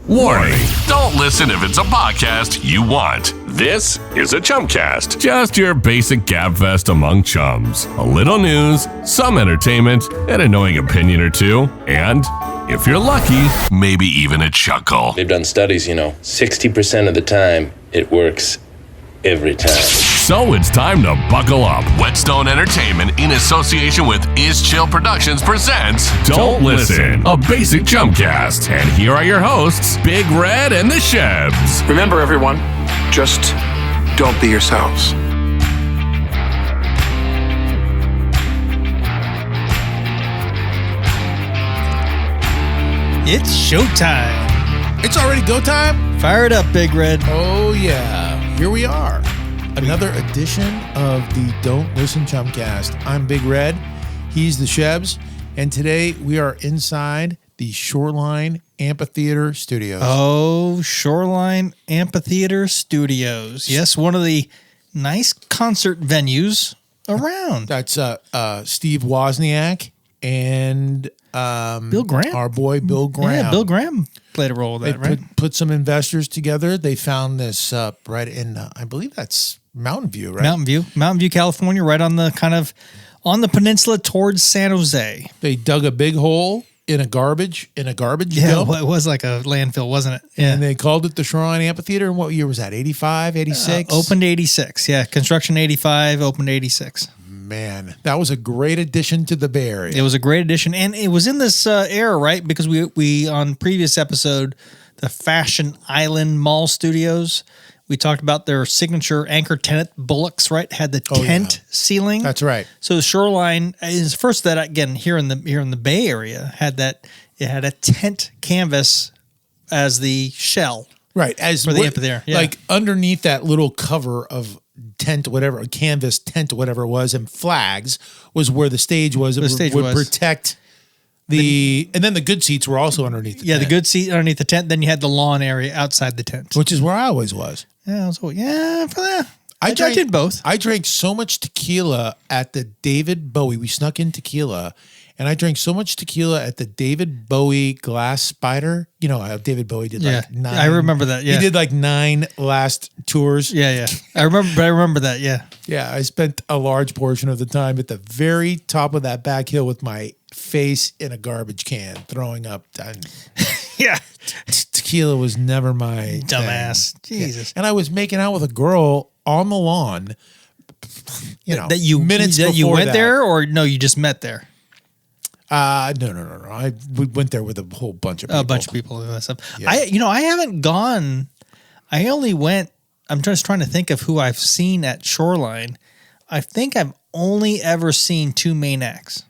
Warning, don't listen if it's a podcast you want. This is a Chumcast. Just your basic gabfest among chums. A little news, some entertainment, an annoying opinion or two, and, if you're lucky, maybe even a chuckle. They've done studies, 60% of the time, it works every time. So it's time to buckle up. Whetstone Entertainment, in association with Is Chill Productions, presents Don't Listen, a basic Chumcast. And here are your hosts, Big Red and the Chevs. Remember, everyone, just don't be yourselves. It's showtime. It's already go time? Fire it up, Big Red. Oh, yeah. Here we are. Another edition of the Don't Listen Chumcast. I'm Big Red. He's the Chebs. And today we are inside the Shoreline Amphitheater Studios. Oh, Shoreline Amphitheater Studios. Yes, one of the nice concert venues around. That's Steve Wozniak and Bill Graham. Our boy Bill Graham. Yeah, Bill Graham played a role with that, right? Put some investors together. They found this right in, I believe that's Mountain View, right? Mountain View, California, right on the on the peninsula towards San Jose. They dug a big hole in a garbage Yeah, dump. it was like a landfill, wasn't it? Yeah. And they called it the Shoreline Amphitheater. And what year was that? 85, 86? Opened 86. Yeah, construction 85, opened 86. Man, that was a great addition to the Bay Area. It was a great addition, and it was in this era, right? Because we on previous episode, the Fashion Island Mall Studios, we talked about their signature anchor tenant Bullocks, right? Had the tent ceiling. That's right. So the Shoreline is first that again here in the Bay Area had that. It had a tent canvas as the shell, Right. As for the amphitheater, yeah. Like underneath that little cover of tent, whatever, a canvas tent, whatever it was, and flags was where the stage was. It would protect and then the good seats were also underneath the tent. the good seat underneath the tent. Then you had the lawn area outside the tent. Which is where I always was. Yeah, for that. I did both. I drank so much tequila at the David Bowie. We snuck in tequila, and I drank so much tequila at the David Bowie Glass Spider. You know how David Bowie did like 9. I remember that. Yeah, he did like 9 last tours. Yeah. I remember that. Yeah. Yeah, I spent a large portion of the time at the very top of that back hill with my face in a garbage can, throwing up. Yeah. Tequila was never my Dumbass. thing. Jesus. Yeah. And I was making out with a girl on the lawn. That you went there, or no? You just met there. No. We went there with a whole bunch of people. A bunch of people and that stuff. Yeah. I haven't gone. I only went. I'm just trying to think of who I've seen at Shoreline. I think I've only ever seen 2 main acts.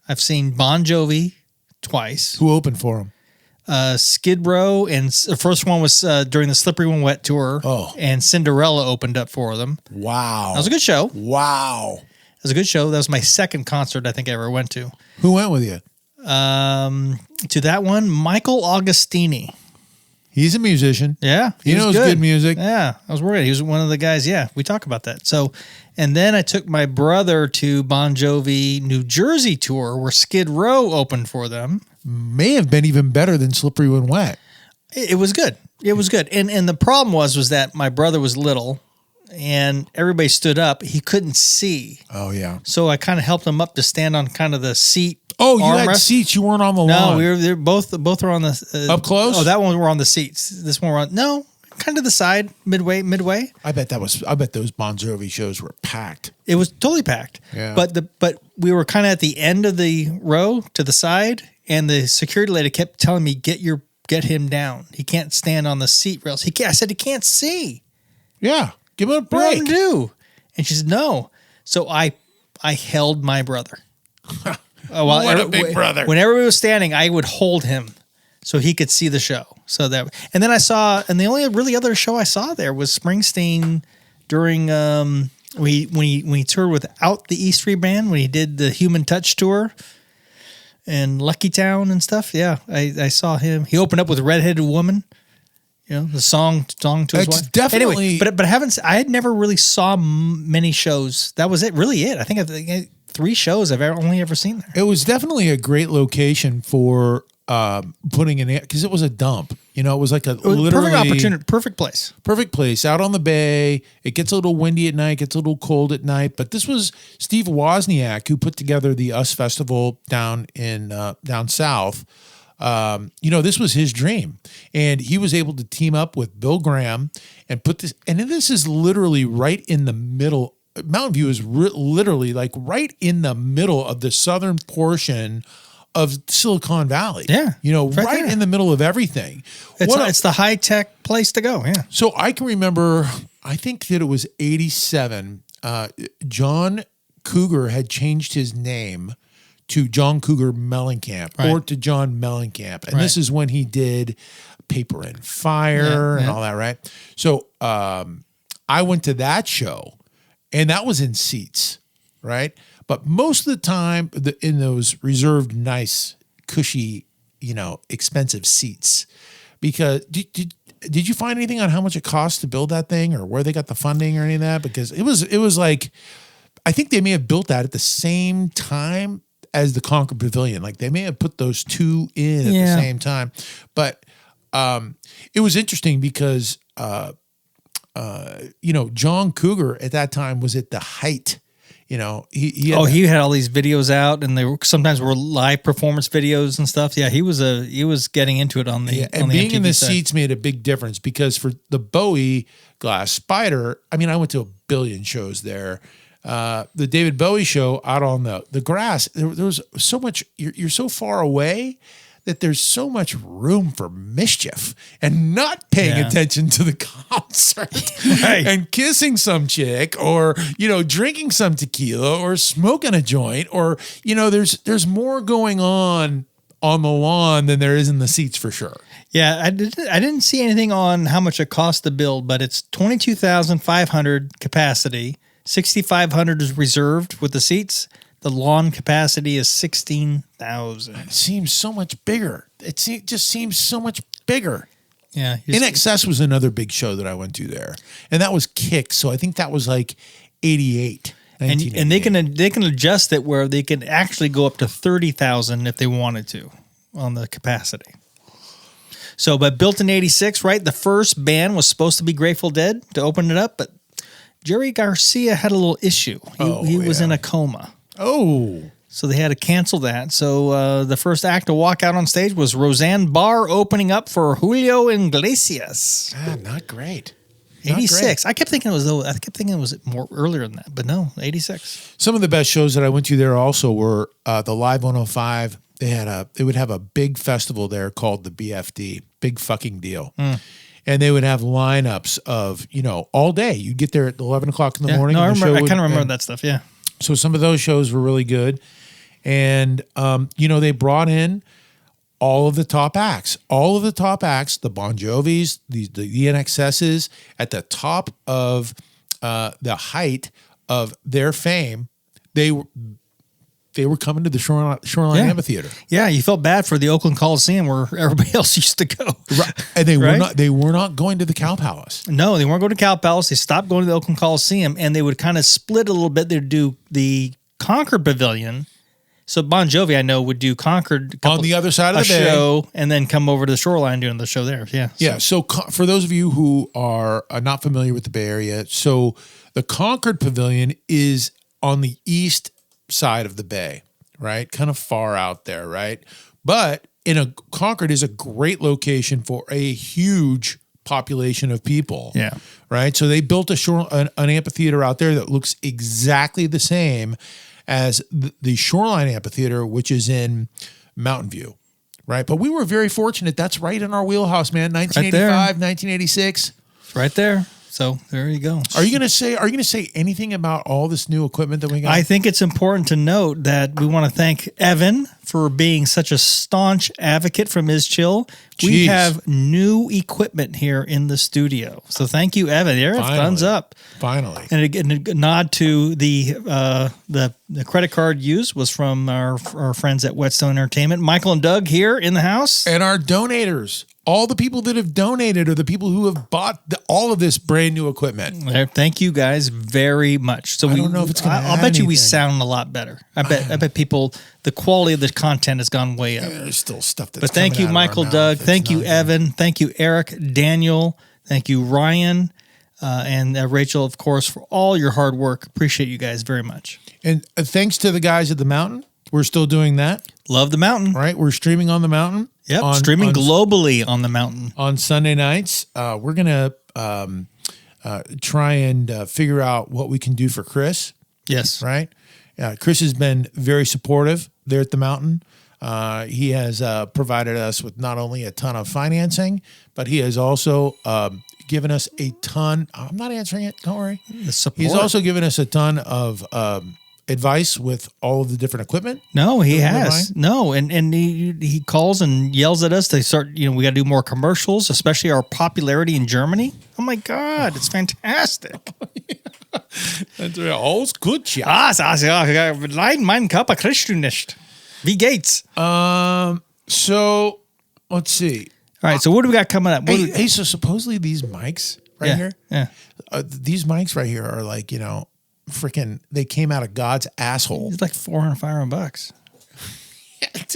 I've seen Bon Jovi twice. Who opened for him? Skid Row, and the first one was during the Slippery When Wet tour. Oh. And Cinderella opened up for them. Wow. That was a good show. Wow. It was a good show. That was my second concert I think I ever went to. Who went with you? To that one, Michael Augustini. He's a musician. Yeah. He knows good music. Yeah. I was worried. He was one of the guys. Yeah. We talk about that. So, and then I took my brother to Bon Jovi New Jersey tour where Skid Row opened for them. May have been even better than Slippery When Wet. It was good. It was good. And the problem was that my brother was little and everybody stood up. He couldn't see. Oh, yeah. So I kind of helped him up to stand on kind of the seat. Oh, you had seats. You weren't on the lawn. No, they were both were on the up close. Oh, that one we were on the seats. This one we're on kind of the side, midway. I bet those Bon Jovi shows were packed. It was totally packed. Yeah. But we were kind of at the end of the row to the side, and the security lady kept telling me, "Get him down. He can't stand on the seat rails. I said he can't see. Yeah, give him a break. What do I do?" And she said, "No." So I held my brother. What a big brother. When everybody was standing, I would hold him so he could see the show. So that, and then the only really other show I saw there was Springsteen during when he toured without the E3 band, when he did the Human Touch tour and Lucky Town and stuff. Yeah, I saw him. He opened up with Redheaded Woman. You know, the song to his wife. Definitely. Anyway, but I had never really saw many shows. That was really it. I think 3 shows I've only ever seen there. It was definitely a great location for putting in because it was a dump. You know, it was like literally perfect opportunity, perfect place out on the bay. It gets a little windy at night, gets a little cold at night. But this was Steve Wozniak who put together the US Festival down south. This was his dream, and he was able to team up with Bill Graham and put this. And this is literally right in the middle. Mountain View is literally like right in the middle of the southern portion of Silicon Valley. Yeah. Right in the middle of everything. It's the high-tech place to go. Yeah. So I can remember, I think that it was 87. John Cougar had changed his name to John Cougar Mellencamp or to John Mellencamp. And this is when he did Paper and Fire and all that, right? So I went to that show, and that was in seats, right? But most of the time, in those reserved, nice, cushy, expensive seats. Because did you find anything on how much it cost to build that thing, or where they got the funding, or any of that? Because it was like, I think they may have built that at the same time as the Concord Pavilion. Like they may have put those two in at the same time. But it was interesting because John Cougar at that time was at the height. He had all these videos out, and they sometimes were live performance videos and stuff. Yeah, he was getting into it on the and on the being MTV in the side. seats made a big difference, because for the Bowie Glass Spider, I mean, I went to a billion shows there. The David Bowie show out on the grass, there was so much. You're so far away that there's so much room for mischief and not paying attention to the concert and kissing some chick, or, drinking some tequila, or smoking a joint, or, there's more going on the lawn than there is in the seats for sure. Yeah, I didn't see anything on how much it cost to build, but it's 22,500 capacity. 6,500 is reserved with the seats. The lawn capacity is 16,000. It seems so much bigger. Just seems so much bigger. Yeah. In Excess was another big show that I went to there, and that was Kick. So I think that was like 88. And they can adjust it where they can actually go up to 30,000 if they wanted to on the capacity. So, but built in 86, right? The first band was supposed to be Grateful Dead to open it up, but Jerry Garcia had a little issue. He was in a coma. Oh. So they had to cancel that. So the first act to walk out on stage was Roseanne Barr opening up for Julio Iglesias. Not great. 86. I kept thinking it was more earlier than that, but no, 86. Some of the best shows that I went to there also were the Live 105. They would have a big festival there called the BFD, Big Fucking Deal. And they would have lineups of, all day. You'd get there at 11 o'clock in the morning. No, I kind of remember that stuff. Yeah. So some of those shows were really good. And, they brought in all of the top acts, the Bon Jovis, the NXS's at the top of the height of their fame. They were coming to the Shoreline Amphitheater. Yeah, you felt bad for the Oakland Coliseum where everybody else used to go. Right. And they were not going to the Cow Palace. No, they weren't going to Cow Palace. They stopped going to the Oakland Coliseum, and they would kind of split a little bit. They'd do the Concord Pavilion. So Bon Jovi, I know, would do Concord on the other side of the bay show, and then come over to the Shoreline doing the show there. Yeah. Yeah. So for those of you who are not familiar with the Bay Area, so the Concord Pavilion is on the east side of the bay, right? Kind of far out there, right? But Concord is a great location for a huge population of people. Yeah. Right? So they built an amphitheater out there that looks exactly the same as the Shoreline Amphitheater, which is in Mountain View, right? But we were very fortunate. That's right in our wheelhouse, man. 1985, 1986. It's right there. So there you go. Are you going to say anything about all this new equipment that we got? I think it's important to note that we want to thank Evan for being such a staunch advocate for Ms. Chill. We have new equipment here in the studio. So thank you, Evan. There, thumbs up. Finally. And a nod to the credit card used was from our friends at Whetstone Entertainment. Michael and Doug here in the house. And our donators all the people that have donated or the people who have bought all of this brand new equipment. Thank you guys very much. So I don't know if it's going to I'll bet you we sound a lot better. I bet people, the quality of the content has gone way up. There's still stuff that's But thank coming you, out of Michael, our Doug. mouth Thank you, that's not Evan. Thank you, Eric, Daniel. Thank you, Ryan, and Rachel, of course, for all your hard work. Appreciate you guys very much. And thanks to the guys at the Mountain. We're still doing that. Love the Mountain. Right? We're streaming on the Mountain. Yep, streaming globally on the Mountain. On Sunday nights. We're going to try and figure out what we can do for Chris. Yes. Right? Chris has been very supportive there at the Mountain. He has provided us with not only a ton of financing, but he has also given us a ton. I'm not answering it. Don't worry. The support. He's also given us a ton of advice with all of the different equipment. No, he has. No, and he calls and yells at us. They start, we got to do more commercials, especially our popularity in Germany. Oh my God, it's fantastic. That's alles gut, ja. Nein, mein Körper kriegst du nicht. Wie geht's? So let's see. All right, so what do we got coming up? Hey, so supposedly these mics here, these mics right here are like, freaking, they came out of God's asshole. It's like $400-$500.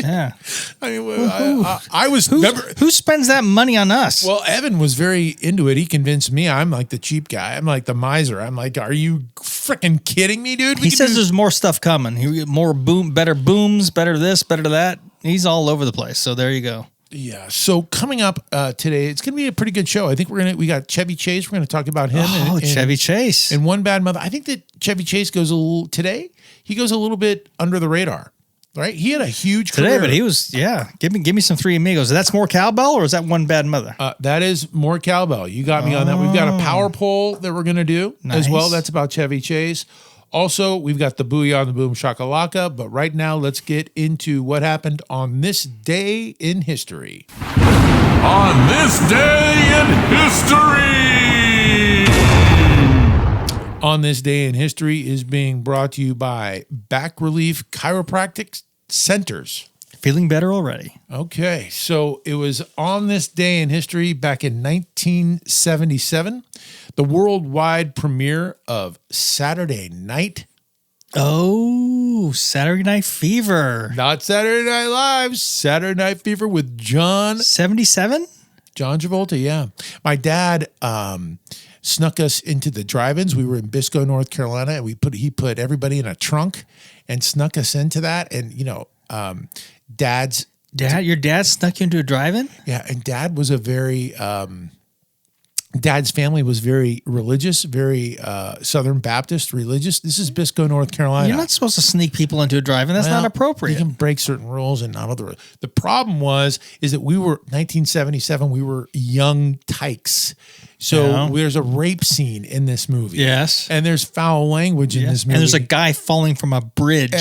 Yeah. I mean, I was who spends that money on us? Well, Evan was very into it. He convinced me. I'm like the cheap guy. I'm like the miser. I'm like, are you freaking kidding me, dude? He says there's more stuff coming. More better booms, better this, better that. He's all over the place. So there you go. Yeah. So coming up today, it's going to be a pretty good show. I think we got Chevy Chase. We're going to talk about him. Chevy Chase. And One Bad Mother. I think that Chevy Chase goes a little bit under the radar, right? He had a huge today, career. but he was, give me some Three Amigos. That's more cowbell or is that One Bad Mother? That is more cowbell. You got me on that. We've got a power poll that we're going to do as well. That's about Chevy Chase. Also, we've got the Booyah and the Boom Shakalaka, but right now let's get into what happened on this day in history. On this day in history! On this day in history is being brought to you by Back Relief Chiropractic Centers. Feeling better already. Okay, so it was on this day in history back in 1977, the worldwide premiere of Saturday Night. Oh, Saturday Night Fever. Not Saturday Night Live, Saturday Night Fever with John 77? John Travolta, yeah. My dad snuck us into the drive-ins. We were in Bisco, North Carolina, and he put everybody in a trunk and snuck us into that. And, your dad snuck you into a drive-in? Yeah, and Dad was a very Dad's family was very religious, very Southern Baptist religious. This is Bisco, North Carolina. You're not supposed to sneak people into a drive-in. That's not appropriate. You can break certain rules and not other. The problem is that we were 1977. We were young tykes. So there's a rape scene in this movie. Yes. And there's foul language in this movie. And there's a guy falling from a bridge.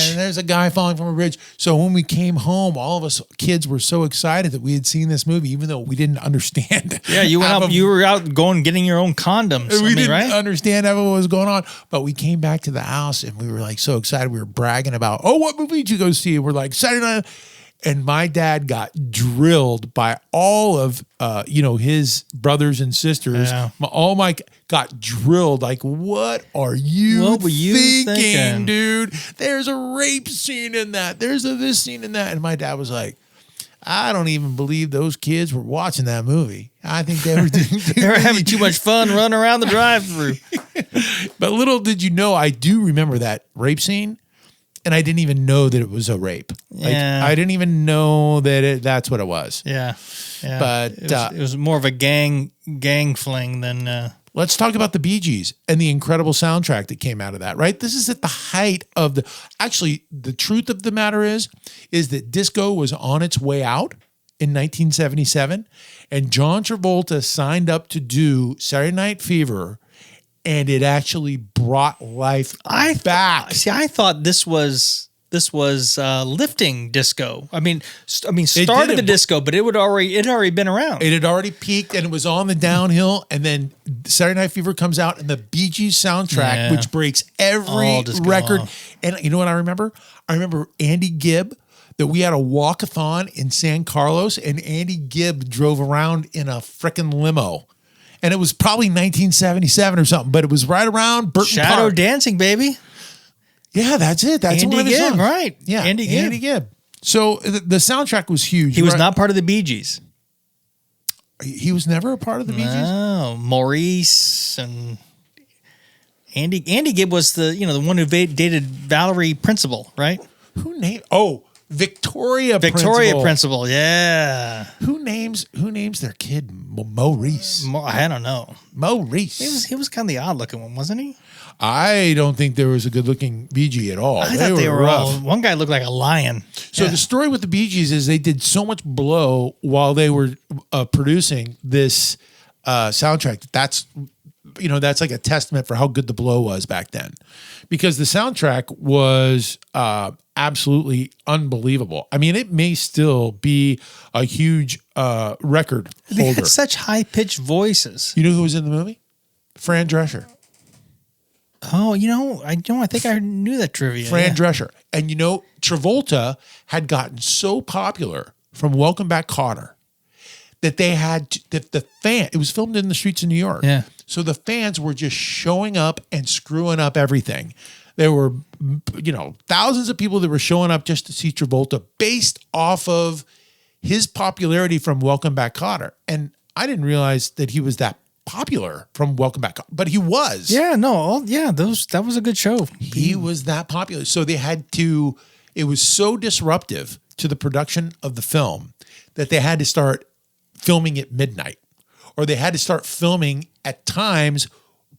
So when we came home, all of us kids were so excited that we had seen this movie, even though we didn't understand. Yeah, you were out getting your own condoms. We didn't understand what was going on. But we came back to the house and we were like so excited. We were bragging about, what movie did you go see? We're like, Saturday Night. And my dad got drilled by all of, his brothers and sisters. Yeah. Got drilled. Like, what were you thinking, dude? There's a rape scene in that. There's this scene in that. And my dad was like, I don't even believe those kids were watching that movie. I think they were having too much fun running around the drive-thru. But little did you know, I do remember that rape scene. And I didn't even know that it was a rape. Yeah. I didn't even know that that's what it was. Yeah. But it was more of a gang fling than. Let's talk about the Bee Gees and the incredible soundtrack that came out of that, right? This is at the height of the truth of the matter is that disco was on its way out in 1977. And John Travolta signed up to do Saturday Night Fever. And it actually brought life back. I thought this was lifting disco. I mean, started the disco, but it had already been around. It had already peaked, and it was on the downhill. And then Saturday Night Fever comes out, and the Bee Gees soundtrack, which breaks every record. And you know what I remember? I remember Andy Gibb that we had a walkathon in San Carlos, and Andy Gibb drove around in a frickin' limo. And it was probably 1977 or something, but it was right around Burton Shadow Park. Dancing, baby. Yeah, that's it. That's Andy one of his Gibb, songs. right. Yeah, Andy Gibb. Andy Gibb. So the soundtrack was huge. He was not part of the Bee Gees. He was never a part of the Bee Gees? No, Maurice and Andy Gibb was the one who dated Valerie Principal, right? Who named? Oh, Victoria Principal, yeah. Who names their kid Maurice? I don't know. Maurice. He was kind of the odd looking one, wasn't he? I don't think there was a good looking Bee Gee at all. I thought they were all. One guy looked like a lion. So the story with the Bee Gees is they did so much blow while they were producing this soundtrack. That's like a testament for how good the blow was back then, because the soundtrack was absolutely unbelievable. I mean, it may still be a huge record They holder. had such high pitched voices. You know who was in the movie? Fran Drescher. Oh, I think I knew that trivia. Fran Drescher. And Travolta had gotten so popular from Welcome Back, Kotter that they had it was filmed in the streets of New York. Yeah. So the fans were just showing up and screwing up everything. There were, thousands of people that were showing up just to see Travolta based off of his popularity from Welcome Back, Kotter. And I didn't realize that he was that popular from Welcome Back, but he was. Yeah, no, yeah, that was a good show. He was that popular. So they had to, it was so disruptive to the production of the film that they had to start filming at midnight, or they had to start filming at times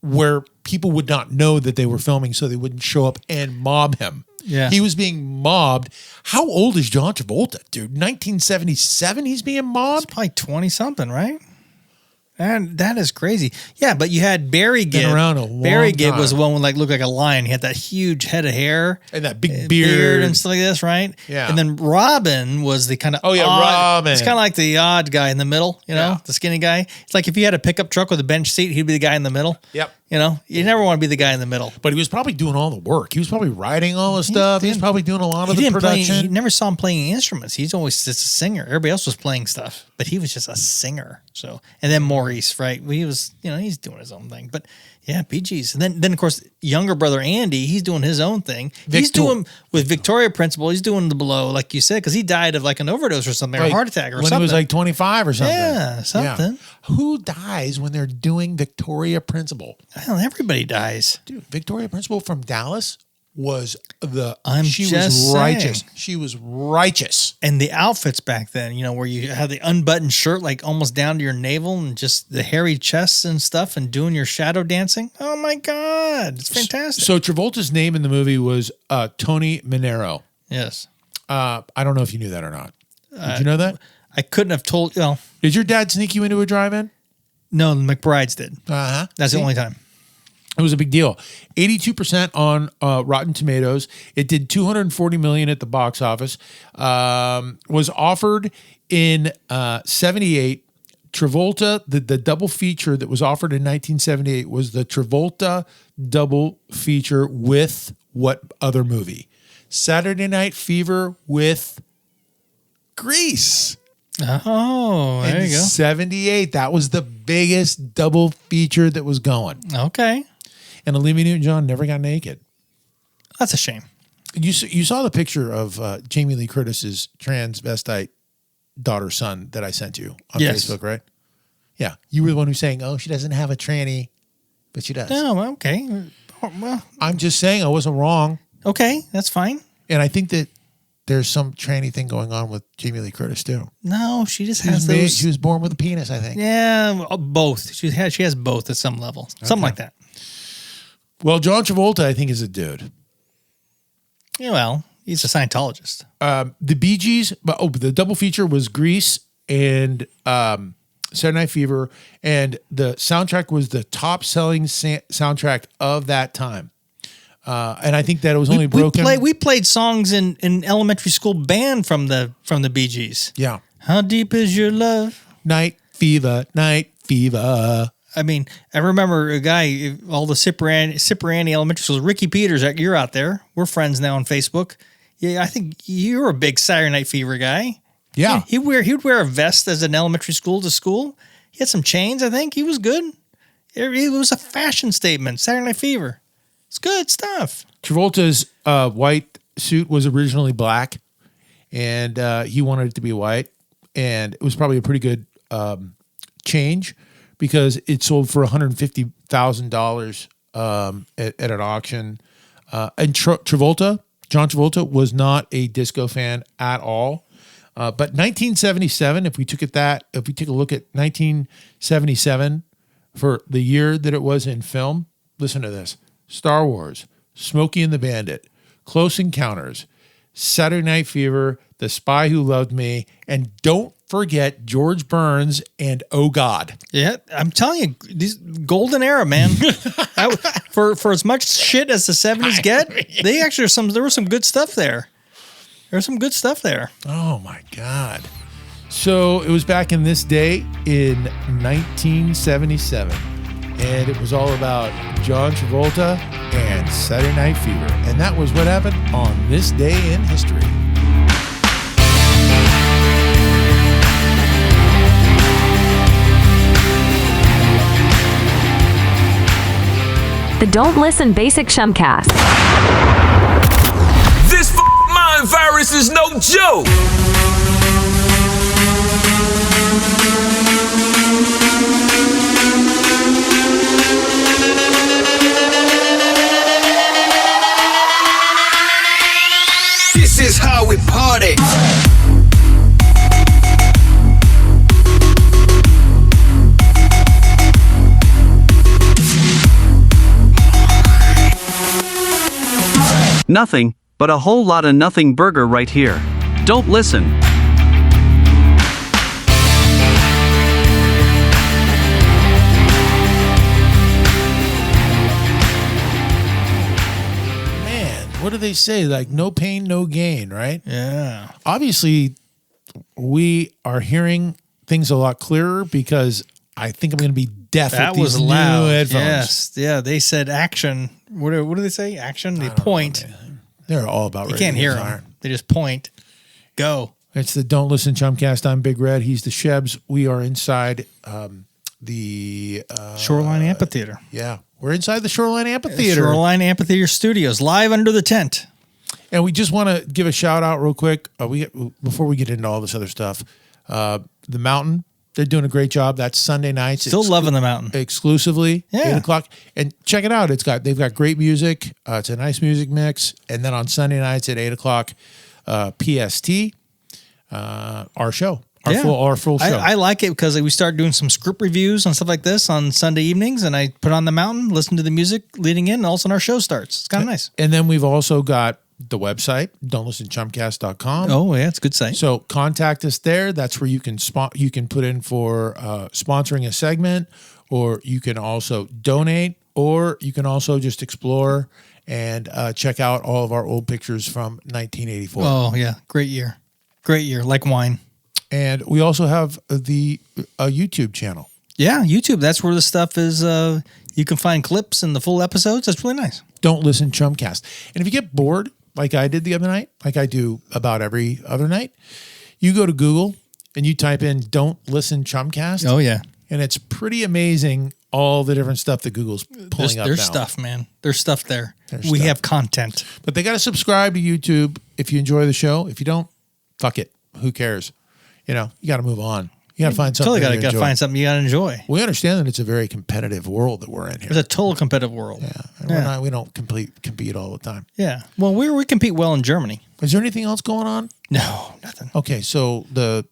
where people would not know that they were filming, so they wouldn't show up and mob him. Yeah. He was being mobbed. How old is John Travolta, dude? 1977 he's being mobbed? Probably 20 something, right? And that is crazy. Yeah, but you had Barry Gibb. Been around a long Barry Gibb time. was the one with looked like a lion. He had that huge head of hair. And that big beard. And stuff like this, right? Yeah. And then Robin was the kind of Oh, yeah, odd, Robin. It's kind of like the odd guy in the middle, Yeah. the skinny guy. It's like if you had a pickup truck with a bench seat, he'd be the guy in the middle. Yep. You never want to be the guy in the middle. But he was probably doing all the work. He was probably writing all the stuff. He was probably doing a lot of the production. You never saw him playing instruments. He's always just a singer. Everybody else was playing stuff, but he was just a singer. So, and then Maurice, right? He was, he's doing his own thing. But yeah, Bee Gees. And then of course, younger brother Andy, he's doing his own thing. He's doing with Victoria Principal. He's doing the blow, like you said, because he died of like an overdose or something, or a heart attack or when something. he was like 25 or something. Yeah, something. Who dies when they're doing Victoria Principal? Well, everybody dies. Dude, Victoria Principal from Dallas was She was righteous. She was righteous. And the outfits back then, where you had the unbuttoned shirt like almost down to your navel and just the hairy chests and stuff and doing your shadow dancing. Oh my God. It's fantastic. So Travolta's name in the movie was Tony Manero. Yes. I don't know if you knew that or not. Did you know that? I couldn't have told. Did your dad sneak you into a drive-in? No, the McBrides did. Uh-huh. That's the only time. It was a big deal. 82% on Rotten Tomatoes. It did $240 million at the box office. Was offered in 78. Travolta, the double feature that was offered in 1978 was the Travolta double feature with what other movie? Saturday Night Fever with Grease. Oh, there you go. 78. That was the biggest double feature that was going. Okay. And Olivia Newton-John never got naked. That's a shame. You saw the picture of Jamie Lee Curtis's transvestite daughter-son that I sent you on Yes. Facebook, right? Yeah. You were the one who's saying, oh, she doesn't have a tranny, but she does. Oh, okay. Well, I'm just saying I wasn't wrong. okay. That's fine. And I think that there's some tranny thing going on with Jamie Lee Curtis, too. No, she just She has was, those. she was born with a penis, I think. Yeah, both. She has both at some level. Something like that. Well, John Travolta, I think, is a dude. Yeah, well, he's a Scientologist. The Bee Gees, the double feature was Grease and Saturday Night Fever, and the soundtrack was the top-selling soundtrack of that time. And I think that it was only broken. We played songs in elementary school band from the Bee Gees. Yeah. How deep is your love? Night Fever, Night Fever. I mean, I remember a guy, all the Cipriani elementary schools, Ricky Peters, you're out there. We're friends now on Facebook. Yeah, I think you're a big Saturday Night Fever guy. Yeah. He'd wear a vest as an elementary school to school. He had some chains, I think. He was good. It was a fashion statement. Saturday Night Fever. It's good stuff. Travolta's white suit was originally black, and he wanted it to be white. And it was probably a pretty good change because it sold for $150,000 at an auction. And John Travolta was not a disco fan at all. But 1977, if we take a look at 1977 for the year that it was in film, listen to this: Star Wars, Smokey and the Bandit, Close Encounters, Saturday Night Fever, The Spy Who Loved Me, and don't forget George Burns and Oh God. Yeah, I'm telling you, these golden era, man. For as much shit as the 70s get, they actually there was some good stuff there. There's some good stuff there. Oh my God. So it was back in this day in 1977, and it was all about John Travolta and Saturday Night Fever. And that was what happened on this day in history. The Don't Listen Basic Chumcast. This mind virus is no joke. This is how we party. Nothing, but a whole lot of nothing burger right here. Don't listen. Man, what do they say? Like, no pain, no gain, right? Yeah. Obviously, we are hearing things a lot clearer because I think I'm going to be deaf That with these was new loud. headphones. Yes. Yeah, they said action. What do they say? Action? They point. They're all about You radio can't hear guitar. them. They just point. Go. It's the Don't Listen Chumcast. I'm Big Red. He's the Shebs. We are inside the Shoreline Amphitheater. Yeah, we're inside the Shoreline Amphitheater. Shoreline Amphitheater Studios, live under the tent. And we just want to give a shout out real quick. Before we get into all this other stuff, the Mountain, they're doing a great job. That's Sunday nights. Still loving the Mountain. Exclusively, Yeah. 8:00. And check it out. They've got great music. It's a nice music mix. And then on Sunday nights at 8:00 PST, our show. Our full show. I like it because we start doing some script reviews and stuff like this on Sunday evenings, and I put on the Mountain, listen to the music leading in, and all of a sudden our show starts. It's kind of nice. And then we've also got the website, don'tlistenchumcast.com. Oh, yeah, it's a good site. So contact us there. That's where you can put in for sponsoring a segment, or you can also donate, or you can also just explore and check out all of our old pictures from 1984. Oh, yeah, great year. Great year, like wine. And we also have the YouTube channel. Yeah, YouTube. That's where the stuff is. You can find clips and the full episodes. That's really nice. Don't Listen Chumcast. And if you get bored, like I did the other night, like I do about every other night, you go to Google and you type in Don't Listen Chumcast. Oh, yeah. And it's pretty amazing all the different stuff that Google's pulling up There's now. stuff, man. There's stuff there. There's we stuff. have content. But they got to subscribe to YouTube if you enjoy the show. If you don't, fuck it. Who cares? You got to move on. You got to find something. Totally got to find something you got to enjoy. We understand that it's a very competitive world that we're in here. It's a total competitive world. Yeah, and we don't compete all the time. Yeah. Well, we compete well in Germany. Is there anything else going on? No, nothing. Okay, so the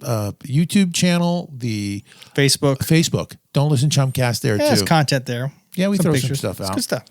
YouTube channel, the Facebook. Don't Listen Chumcast there There's too. content there. Yeah, we throw some pictures. stuff out. It's good stuff.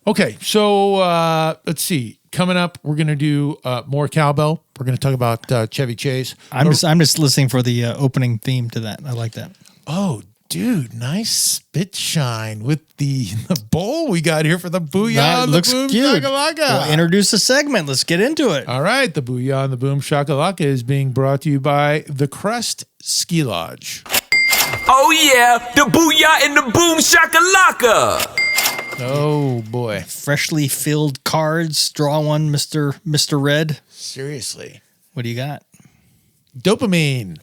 Okay, so let's see. Coming up, we're going to do more cowbell. We're going to talk about Chevy Chase. I'm just listening for the opening theme to that. I like that. Oh, dude, nice spit shine with the bowl we got here for the Booyah That and looks the Boom cute. Shakalaka. We'll introduce the segment. Let's get into it. All right, the Booyah and the Boom Shakalaka is being brought to you by the Crest Ski Lodge. Oh yeah, the booyah and the boom shakalaka. Oh boy. Freshly filled cards. Draw one, Mr. Red. Seriously. What do you got? Dopamine.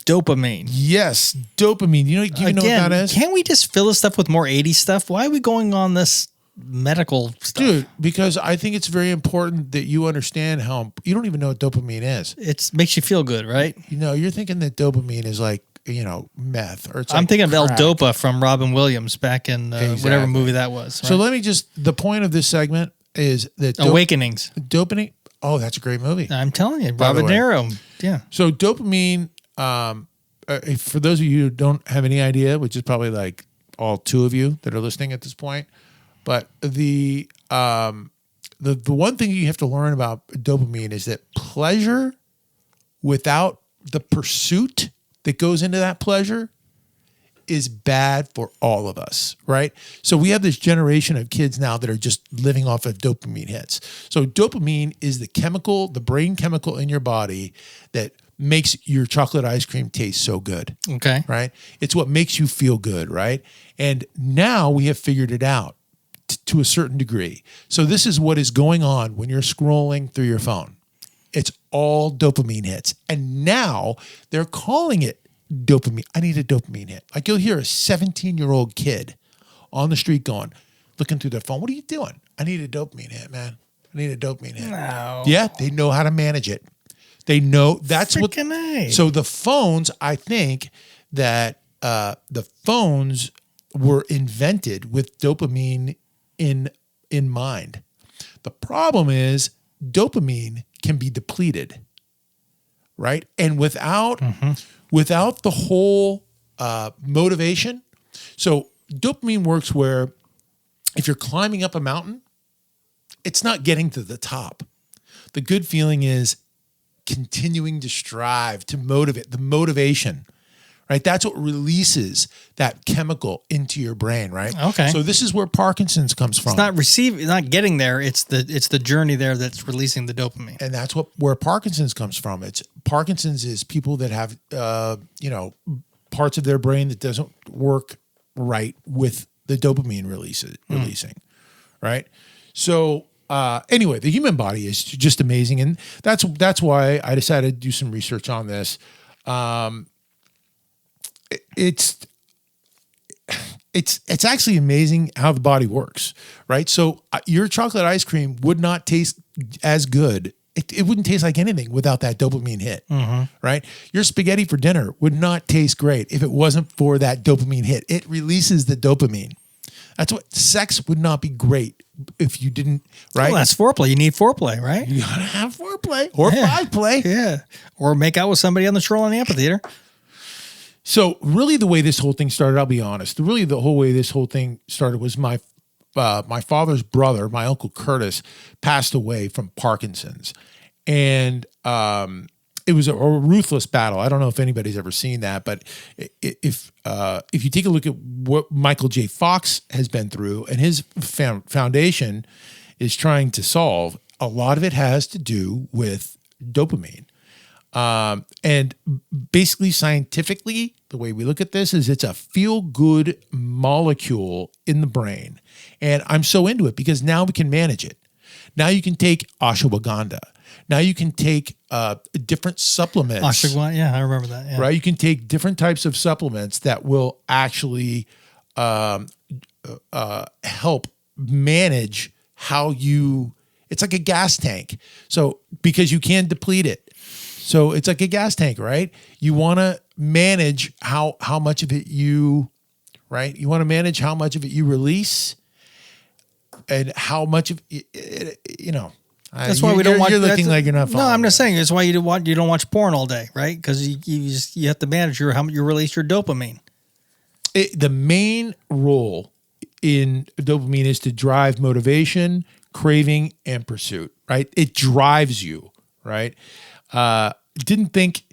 Dopamine. Yes, dopamine. Do you know what that is? Can't we just fill this stuff with more 80s stuff? Why are we going on this medical stuff? Dude, because I think it's very important that you understand how you don't even know what dopamine is. It makes you feel good, right? You're thinking that dopamine is like, meth or it's I'm like thinking crack. of El Dopa from Robin Williams back in whatever movie that was. So right? the point of this segment is that Awakenings. Dopamine. Oh, that's a great movie. I'm telling you, By the Robert way. De Niro. Yeah. So dopamine, for those of you who don't have any idea, which is probably like all two of you that are listening at this point, but the one thing you have to learn about dopamine is that pleasure without the pursuit that goes into that pleasure is bad for all of us, right? So we have this generation of kids now that are just living off of dopamine hits. So dopamine is the brain chemical in your body that makes your chocolate ice cream taste so good. Okay. Right? It's what makes you feel good, right? And now we have figured it out to a certain degree. So this is what is going on when you're scrolling through your phone. It's all dopamine hits. And now they're calling it dopamine. I need a dopamine hit. Like you'll hear a 17-year-old kid on the street looking through their phone. What are you doing? I need a dopamine hit, man. I need a dopamine hit. No. Yeah, they know how to manage it. They know that's Frickin' A. So the phones, I think that the phones were invented with dopamine in mind. The problem is dopamine can be depleted, right? And without the whole motivation. So dopamine works where if you're climbing up a mountain, it's not getting to the top. The good feeling is continuing to strive, to motivate, the motivation, right? That's what releases that chemical into your brain, right? Okay. So this is where Parkinson's comes from. It's not getting there. It's the journey there that's releasing the dopamine. And that's where Parkinson's comes from. Parkinson's is people that have, parts of their brain that doesn't work right with the dopamine releasing, right? So anyway, the human body is just amazing, and that's why I decided to do some research on this. It's actually amazing how the body works, right? So your chocolate ice cream would not taste as good. It wouldn't taste like anything without that dopamine hit, right? Your spaghetti for dinner would not taste great if it wasn't for that dopamine hit. It releases the dopamine. That's what sex would not be great if you didn't, right? Well, that's foreplay. You need foreplay, right? You gotta have foreplay or five play. Yeah. Or make out with somebody on the Shoreline Amphitheater. So really the way this whole thing started, I'll be honest, really the whole way this whole thing started was my father's brother, my Uncle Curtis, passed away from Parkinson's. And it was a ruthless battle. I don't know if anybody's ever seen that, but if you take a look at what Michael J. Fox has been through and his foundation is trying to solve, a lot of it has to do with dopamine. And basically scientifically, the way we look at this is it's a feel-good molecule in the brain. And I'm so into it because now we can manage it. Now you can take ashwagandha. Now you can take different supplements. Ashwagandha, yeah, I remember that. Yeah. Right? You can take different types of supplements that will actually help manage how it's like a gas tank. So because you can deplete it. So it's like a gas tank, right? You want to manage how much of it you manage how much of it you release and how much of That's why we don't watch. You're looking like you're not following. No, I'm just saying. It's why you don't watch porn all day, right? Because you have to manage how you release your dopamine. The main role in dopamine is to drive motivation, craving, and pursuit. Right? It drives you. Right? Didn't think.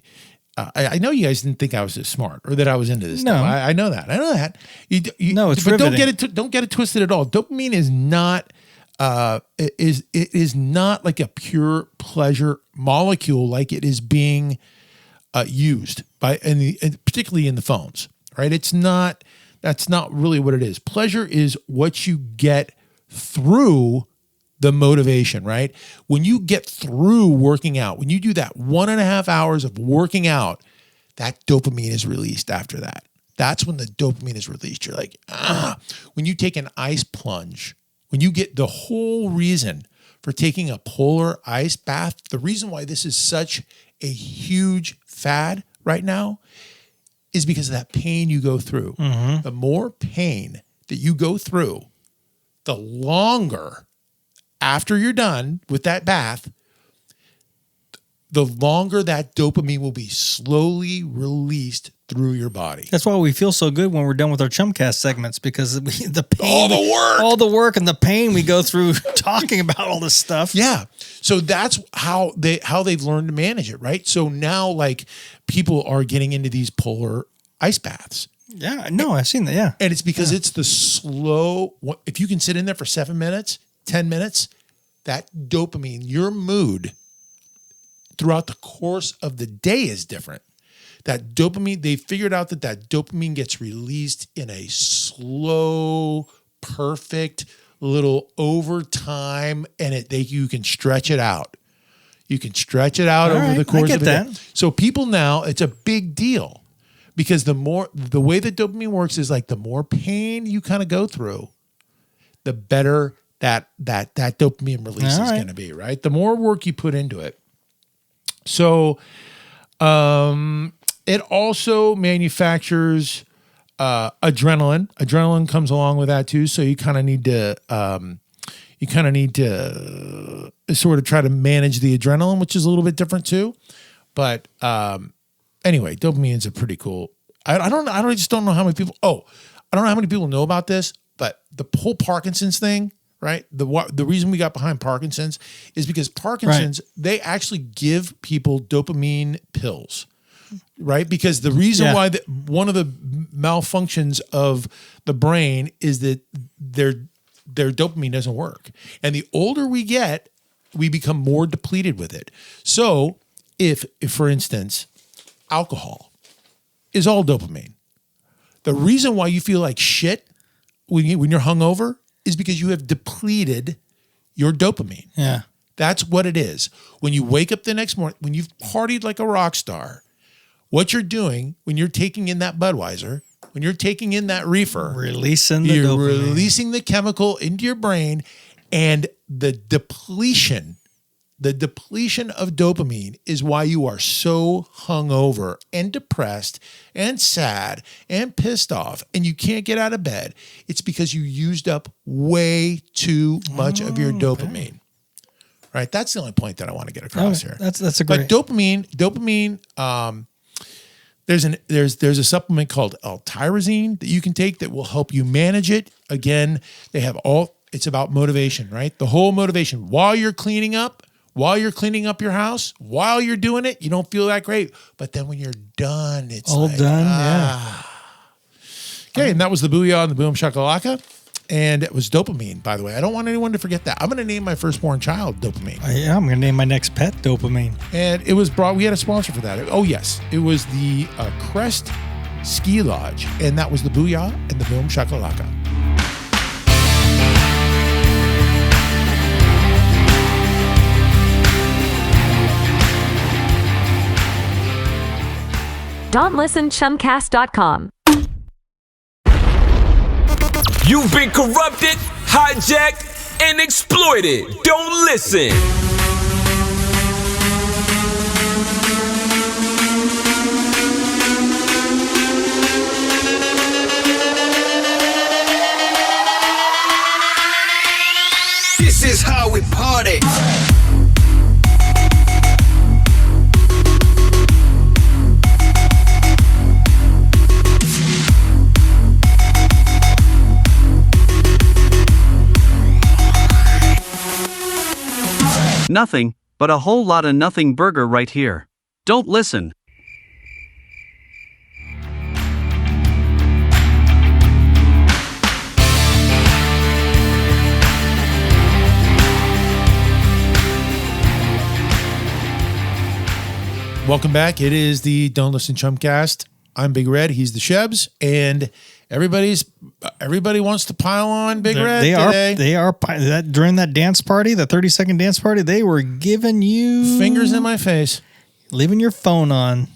I know you guys didn't think I was this smart or that I was into this stuff. I know that. No, it's but riveting. don't get it twisted at all. Dopamine is not. It is not like a pure pleasure molecule like it is being used by and particularly in the phones, right? It's not. That's not really what it is. Pleasure is what you get through the motivation, right? When you get through working out, when you do that 1.5 hours of working out, that dopamine is released after that. That's when the dopamine is released. You're like, when you take an ice plunge, when you get the whole reason for taking a polar ice bath, the reason why this is such a huge fad right now is because of that pain you go through. The more pain that you go through, the longer after you're done with that bath, the longer that dopamine will be slowly released through your body. That's why we feel so good when we're done with our Chumcast segments, because the pain, all the work and the pain we go through talking about all this stuff. Yeah. So that's how they've learned to manage it, right? So now, like, people are getting into these polar ice baths. Yeah, no, I've seen that. Yeah. And it's because it's the slow, if you can sit in there for 7 minutes, 10 minutes, that dopamine, your mood throughout the course of the day is different. That dopamine, they figured out that dopamine gets released in a slow, perfect little overtime, and you can stretch it out. You can stretch it out over the course of the day. So people now, it's a big deal because the way that dopamine works is like the more pain you kind of go through, the better that dopamine release is going to be, right? The more work you put into it. So, it also manufactures adrenaline. Adrenaline comes along with that too. So you kind of need to sort of try to manage the adrenaline, which is a little bit different too. But anyway, dopamine is a pretty cool. I just don't know how many people. I don't know how many people know about this, but the whole Parkinson's thing. Right. The reason we got behind Parkinson's is because Parkinson's, they actually give people dopamine pills, right? Because the reason why one of the malfunctions of the brain is that their dopamine doesn't work. And the older we get, we become more depleted with it. So if for instance, alcohol is all dopamine, the reason why you feel like shit when you're hungover is because you have depleted your dopamine. Yeah. That's what it is. When you wake up the next morning, when you've partied like a rock star, what you're doing when you're taking in that Budweiser, when you're taking in that reefer, you're releasing the chemical into your brain, and the depletion of dopamine is why you are so hungover and depressed and sad and pissed off and you can't get out of bed. It's because you used up way too much of your dopamine. Okay. Right? That's the only point that I want to get across here. That's a great. But dopamine, there's a supplement called L-tyrosine that you can take that will help you manage it. Again, it's about motivation, right? The whole motivation while you're cleaning up your house, while you're doing it, you don't feel that great. But then when you're done, it's all like, done. Yeah. Okay. And that was the Booyah and the Boom Shakalaka. And it was dopamine, by the way. I don't want anyone to forget that. I'm going to name my firstborn child Dopamine. Yeah, I'm going to name my next pet Dopamine. And it was we had a sponsor for that. Oh, yes. It was the Crest Ski Lodge. And that was the Booyah and the Boom Shakalaka. Don'tListenChumcast.com. You've been corrupted, hijacked, and exploited. Don't listen. This is how we party. Nothing, but a whole lot of nothing burger right here. Don't listen. Welcome back. It is the Don't Listen Chumcast. I'm Big Red. He's the Shebs, and everybody wants to pile on Big Red today. They are during that dance party, the 30-second dance party. They were giving you fingers in my face, leaving your phone on.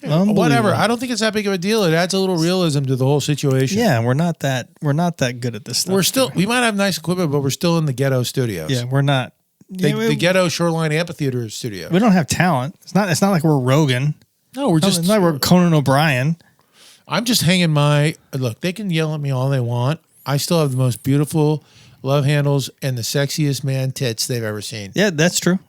Whatever. I don't think it's that big of a deal. It adds a little realism to the whole situation. Yeah, we're not that good at this stuff. We might have nice equipment, but we're still in the ghetto studios. Yeah, we're not. The ghetto Shoreline Amphitheater Studio. We don't have talent. It's not like we're Rogan. No, it's not like we're Conan O'Brien. I'm just hanging look, they can yell at me all they want. I still have the most beautiful love handles and the sexiest man tits they've ever seen. Yeah, that's true.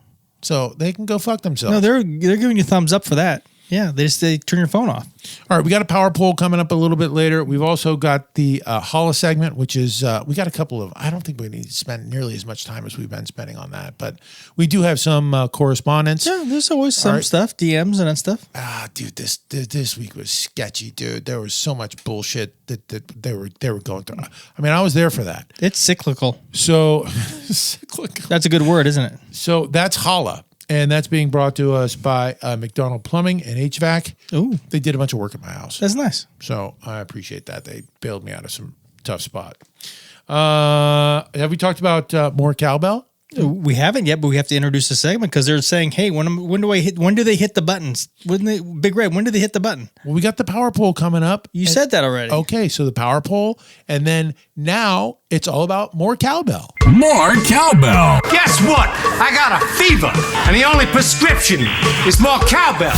So they can go fuck themselves. No, they're giving you thumbs up for that. Yeah, they turn your phone off. All right, we got a power poll coming up a little bit later. We've also got the Holla segment, which is, we got a couple of, I don't think we need to spend nearly as much time as we've been spending on that, but we do have some correspondence. Yeah, there's always some stuff, DMs and that stuff. Dude, this week was sketchy, dude. There was so much bullshit that they were going through. I mean, I was there for that. It's cyclical. So, cyclical. That's a good word, isn't it? So that's Holla. And that's being brought to us by McDonald Plumbing and HVAC. Ooh. They did a bunch of work at my house. That's nice. So I appreciate that. They bailed me out of some tough spot. Have we talked about more cowbell? We haven't yet, but we have to introduce the segment because they're saying, "Hey, when do they hit the buttons? Big Red, when do they hit the button?" Well, we got the power pole coming up. You said that already. Okay, so the power pole, and then now it's all about more cowbell. More cowbell. Guess what? I got a fever, and the only prescription is more cowbell.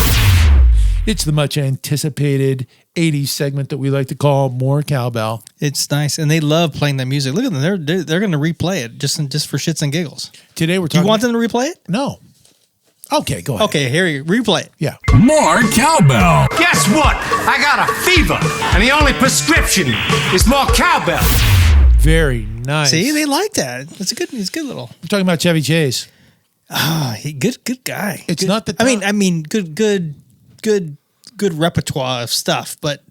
It's the much anticipated 80s segment that we like to call More Cowbell. It's nice, and they love playing that music. Look at them; they're going to replay it just for shits and giggles. Today we're talking. You want them to replay it? No. Okay, go ahead. Okay, here you replay it. Yeah. More cowbell. Guess what? I got a fever, and the only prescription is more cowbell. Very nice. See, they like that. It's good little. We're talking about Chevy Chase. Good guy. It's good, not the. I mean, good repertoire of stuff, but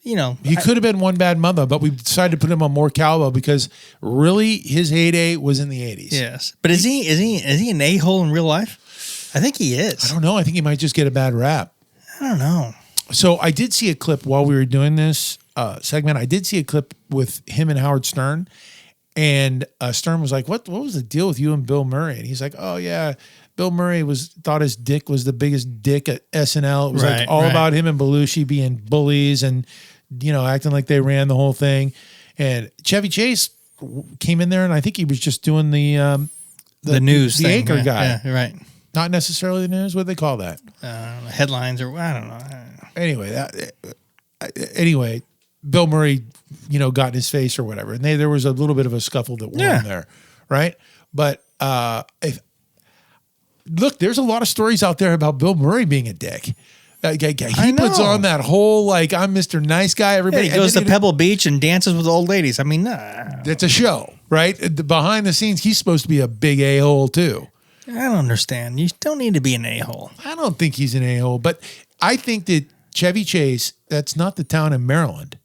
he could have been one bad mother, but we decided to put him on More Cowbell because really his heyday was in the 80s. Yes, but is he an a-hole in real life? I think he is. I don't know. I think he might just get a bad rap. I don't know. So I did see a clip while we were doing this segment. I did see a clip with him and Howard Stern, and Stern was like, "What was the deal with you and Bill Murray?" And he's like, "Oh yeah, Bill Murray thought his dick was the biggest dick at SNL. It was like all about him and Belushi being bullies and acting like they ran the whole thing." And Chevy Chase came in there, and I think he was just doing the news, the anchor guy, yeah, right? Not necessarily the news. What do they call that? Headlines or I don't know. Anyway, Bill Murray, got in his face or whatever, and there was a little bit of a scuffle that went on there, right? But look, there's a lot of stories out there about Bill Murray being a dick. He puts on that whole I'm Mr. Nice Guy. Everybody goes to Pebble Beach and dances with old ladies. I mean, nah. It's a show, right? Behind the scenes, he's supposed to be a big a-hole too. I don't understand. You don't need to be an a-hole. I don't think he's an a-hole, but I think that Chevy Chase, that's not the town in Maryland,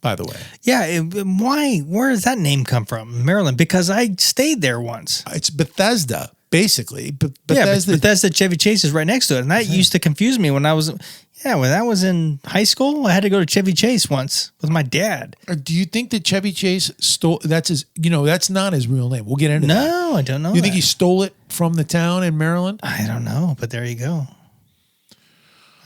by the way. Yeah, why? Where does that name come from? Maryland? Because I stayed there once. It's Bethesda, basically. Bethesda Chevy Chase is right next to it, and that used to confuse me when I was in high school. I had to go to Chevy Chase once with my dad. Do you think that Chevy Chase stole? That's his. That's not his real name. We'll get into that. No, I don't know. You think he stole it from the town in Maryland? I don't know, but there you go.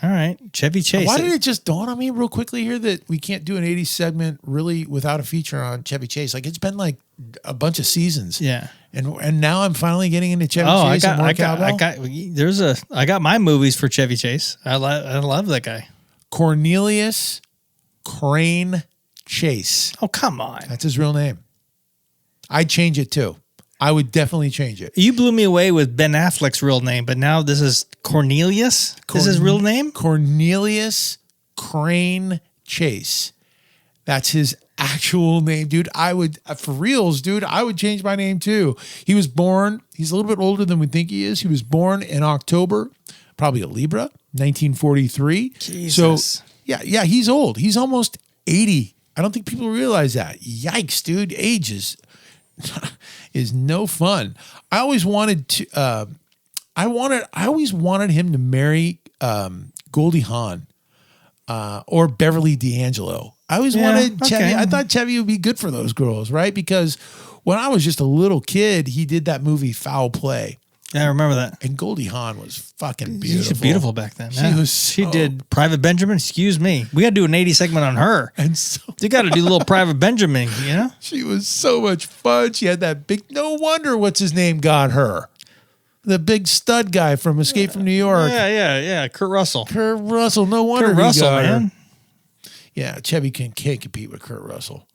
All right, Chevy Chase. Why did it just dawn on me real quickly here that we can't do an 80s segment really without a feature on Chevy Chase? It's been like a bunch of seasons. Yeah. And now I'm finally getting into Chevy Chase and more cowbell. I got my movies for Chevy Chase. I love that guy. Cornelius Crane Chase. Oh, come on. That's his real name. I'd change it too. I would definitely change it. You blew me away with Ben Affleck's real name, but now this is Cornelius? This is his real name? Cornelius Crane Chase. That's his actual name, dude. I would, for reals, dude, I would change my name too. He was born, he's a little bit older than we think he is. He was born in October, probably a Libra, 1943. Jesus. So, yeah, he's old. He's almost 80. I don't think people realize that. Yikes, dude. Age is no fun. I always wanted to, I always wanted him to marry Goldie Hawn. or Beverly D'Angelo. I always wanted Chevy. I thought Chevy would be good for those girls, right? Because when I was just a little kid, he did that movie Foul Play. Yeah, I remember that. And Goldie Hawn was fucking beautiful. She was beautiful back then. She did Private Benjamin. Excuse me. We got to do an 80 segment on her. And so you got to do a little Private Benjamin, you know? She was so much fun. She had that big, no wonder what's his name got her. The big stud guy from Escape from New York. Yeah. Kurt Russell. No wonder Kurt Russell, man. Her. Yeah, Chevy can't compete with Kurt Russell.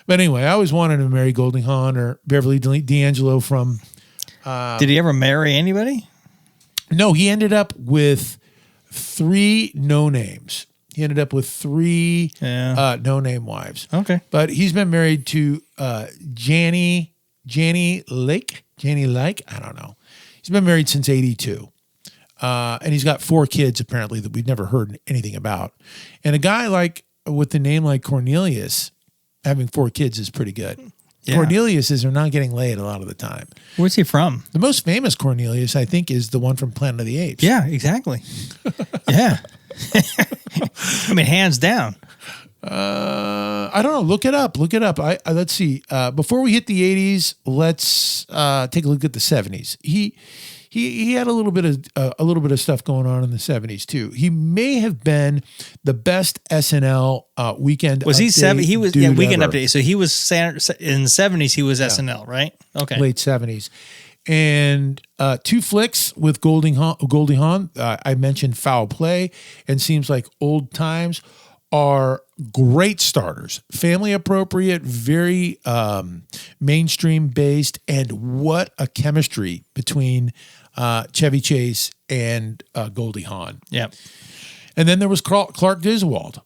But anyway, I always wanted to marry Goldie Hawn or Beverly D'Angelo from... Did he ever marry anybody? No, he ended up with 3 no-names. He ended up with 3 no-name wives. Okay. But he's been married to Janny Lake? I don't know. He's been married since 82. And he's got 4 kids, apparently, that we've never heard anything about. And a guy with the name like Cornelius, having 4 kids is pretty good. Yeah. Corneliuses are not getting laid a lot of the time. Where's he from? The most famous Cornelius, I think, is the one from Planet of the Apes. Yeah, exactly. Yeah. I mean, hands down. I don't know. Look it up. Let's see. Before we hit the 80s, let's take a look at the 70s. He had a little bit of stuff going on in the 70s too. He may have been the best SNL weekend. Was he 7? He was weekend ever. update. So he was in the 70s. He was SNL, right? Okay, late 70s, and 2 flicks with Goldie Hawn. I mentioned Foul Play and Seems Like Old Times are great starters, family appropriate, very mainstream based, and what a chemistry between Chevy Chase and Goldie Hawn. Yeah. And then there was Clark Griswold.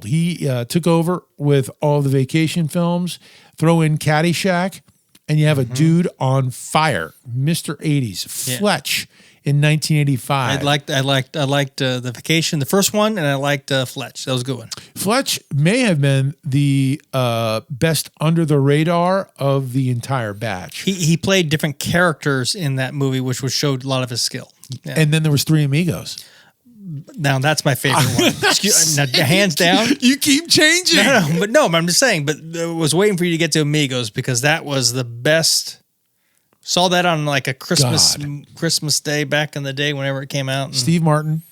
He took over with all the vacation films. Throw in Caddyshack, and you have a dude on fire, Mr. 80s, Fletch in 1985. I liked the vacation, the first one, and I liked Fletch. That was a good one. Fletch may have been the best under the radar of the entire batch. He played different characters in that movie, which showed a lot of his skill. Yeah. And then there was 3 Amigos. Now that's my favorite one. Now, hands down. You keep changing. No, I'm just saying. But I was waiting for you to get to Amigos because that was the best. Saw that on like a Christmas day back in the day, whenever it came out. Steve Martin,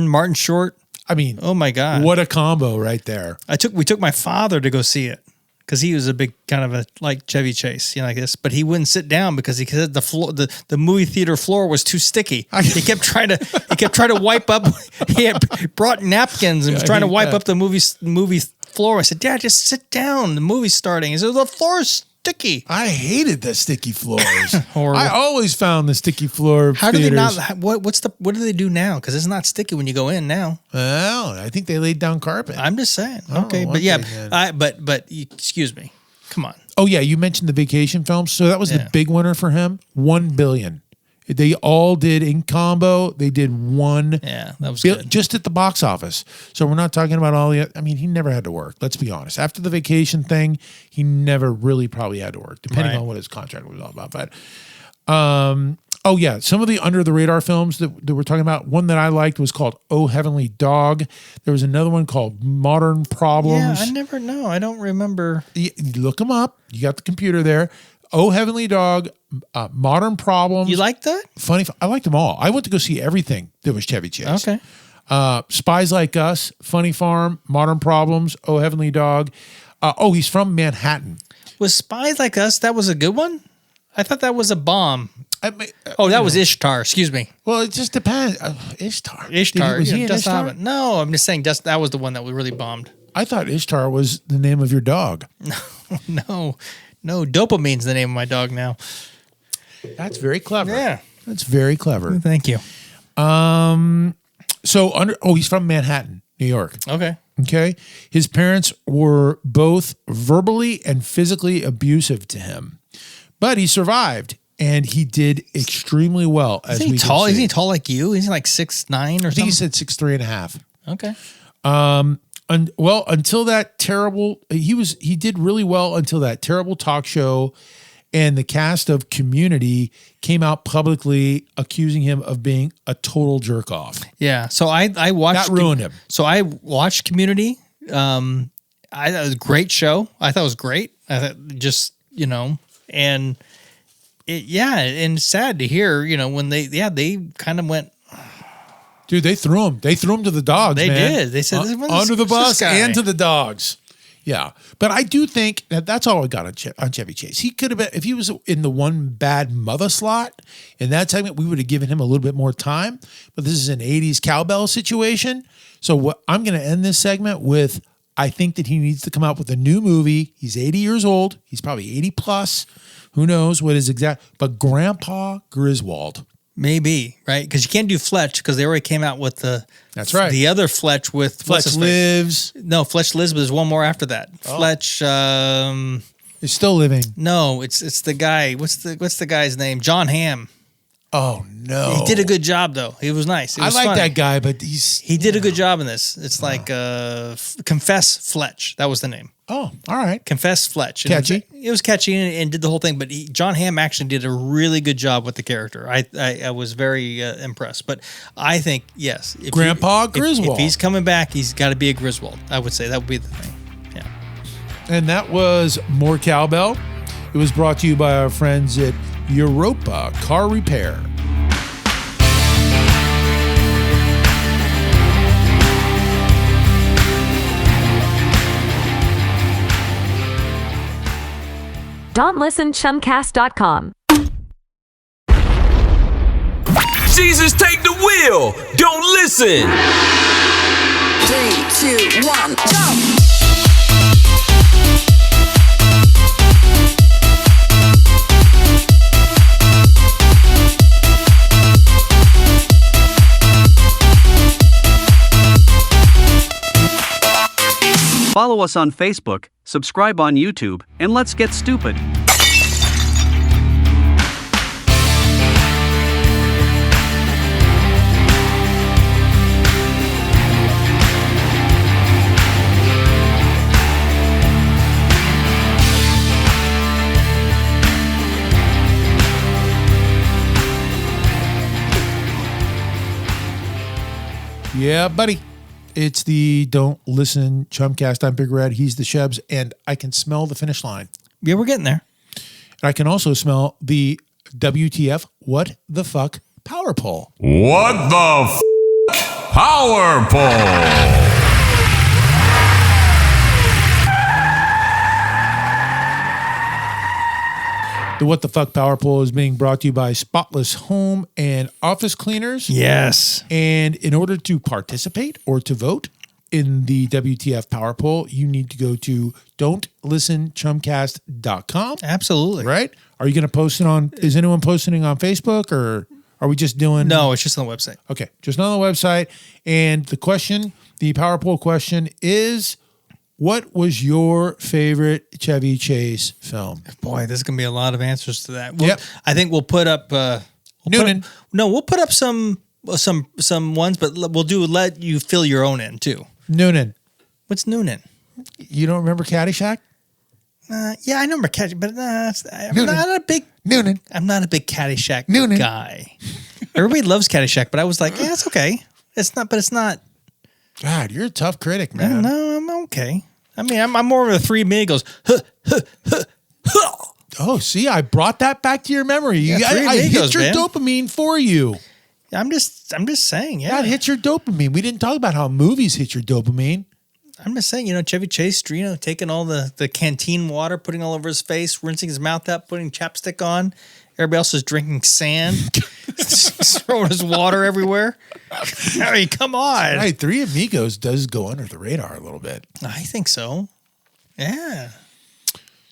Martin Short. I mean, oh my God, what a combo right there. We took my father to go see it because he was a big kind of like Chevy Chase, like this. But he wouldn't sit down because he said the movie theater floor was too sticky. He kept trying to wipe up. He had brought napkins and was trying to wipe up the movie floor. I said, Dad, just sit down. The movie's starting. He said, the floor's sticky. I hated the sticky floors. I always found the sticky floor. How do they not? What do they do now? Because it's not sticky when you go in now. Well, I think they laid down carpet. I'm just saying. Okay, but yeah, but excuse me. Come on. Oh yeah, you mentioned the vacation films. So that was the big winner for him. $1 billion. They all did in combo. They did $1. Yeah, that was good. Just at the box office. So we're not talking about all the. I mean, he never had to work. Let's be honest. After the vacation thing, he never really probably had to work, depending on what his contract was all about. But, oh yeah, some of the under the radar films that we're talking about. One that I liked was called Oh Heavenly Dog. There was another one called Modern Problems. Yeah, I never know. I don't remember. You look them up. You got the computer there. Oh Heavenly Dog, Modern Problems. You like that? Funny. I liked them all. I went to go see everything that was Chevy Chase. Okay. Spies Like Us, Funny Farm, Modern Problems, Oh Heavenly Dog. He's from Manhattan. Was Spies Like Us, that was a good one? I thought that was a bomb. That was Ishtar. Excuse me. Well, it just depends. Ishtar. Was he in Ishtar? No, I'm just saying that was the one that we really bombed. I thought Ishtar was the name of your dog. No, Dopamine's the name of my dog now. That's very clever. Yeah. That's very clever. Thank you. He's from Manhattan, New York. Okay. His parents were both verbally and physically abusive to him, but he survived and he did extremely well. Isn't he tall? Isn't he tall like you? Isn't he like 6'9" or something? I think he said 6'3.5". Okay. Until that terrible, he did really well until that terrible talk show And the cast of Community came out publicly accusing him of being a total jerk off. Yeah. So I watched. That ruined him. So I watched Community. I thought it was a great show. I thought it was great. I thought just, and and it's sad to hear, when they kind of went. Dude, they threw him. They threw him to the dogs, They man. did. They said, under the bus and to the dogs. Yeah. But I do think that's all I got on Chevy Chase. He could have been, if he was in the one bad mother slot in that segment, we would have given him a little bit more time. But this is an 80s cowbell situation. So what I'm going to end this segment with, I think that he needs to come out with a new movie. He's 80 years old. He's probably 80 plus. Who knows what his exact, but Grandpa Griswold. Maybe, right? Because you can't do Fletch because they already came out with That's right. The other Fletch with Fletch Lives. No, Fletch Lives, but there's one more after that. Oh. Fletch is still living. No, it's the guy. What's the guy's name? John Hamm. Oh no. He did a good job though. He was nice. It was I like funny. that guy, but he did a good job in this. It's like Confess Fletch. That was the name. Oh, all right. Confess Fletch. Catchy. It was catchy and did the whole thing, but John Hamm actually did a really good job with the character. I was very impressed. But I think, yes. Grandpa Griswold. If he's coming back, he's got to be a Griswold. I would say that would be the thing. Yeah. And that was More Cowbell. It was brought to you by our friends at Europa Car Repair. Don'tListenChumcast.com. Jesus, take the wheel. Don't listen. 3, 2, 1, go. Follow us on Facebook, subscribe on YouTube, and let's get stupid. Yeah, buddy. It's the Don't Listen Chumcast. I'm Big Red. He's the Shebs, and I can smell the finish line. Yeah, we're getting there. And I can also smell the WTF, what the fuck, power pole. What the power pole? The What the Fuck Power Pole is being brought to you by Spotless Home and Office Cleaners. Yes. And in order to participate or to vote in the WTF Power Poll, you need to go to don'tlistenchumcast.com. Absolutely. Right? Are you going to post it on, is anyone posting on Facebook or are we just doing? No, it's just on the website. Okay. Just on the website. And the question, the Power Poll question is, what was your favorite Chevy Chase film? Boy, there's going to be a lot of answers to that. Yep. I think we'll put up Noonan. We'll put up some ones, but let you fill your own in too. Noonan. What's Noonan? You don't remember Caddyshack? Yeah, I remember Caddyshack, but I'm Noonan. not a big Caddyshack Noonan. guy. Everybody loves Caddyshack, but I was like, yeah, it's okay. It's not. God, you're a tough critic, man. No, I'm okay. I mean, I'm more of a 3 Amigos. Oh, see, I brought that back to your memory. Yeah, I hit your man. dopamine for you. I'm just saying, yeah. That hits your dopamine. We didn't talk about how movies hit your dopamine. I'm just saying, Chevy Chase, taking all the canteen water, putting all over his face, rinsing his mouth out, putting chapstick on. Everybody else is drinking sand, throwing his water everywhere. I mean, come on. Right, 3 Amigos does go under the radar a little bit. I think so. Yeah.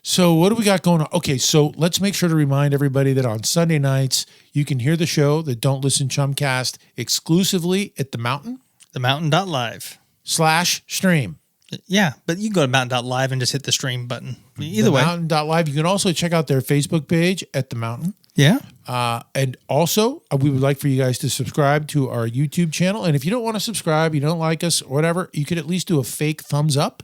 So what do we got going on? Okay, so let's make sure to remind everybody that on Sunday nights, you can hear the show, the Don't Listen Chumcast, exclusively at The Mountain. TheMountain.live/stream. Yeah, but you can go to mountain.live and just hit the stream button. Either way. Mountain.live. You can also check out their Facebook page at The Mountain. Yeah. And also, we would like for you guys to subscribe to our YouTube channel. And if you don't want to subscribe, you don't like us or whatever, you could at least do a fake thumbs up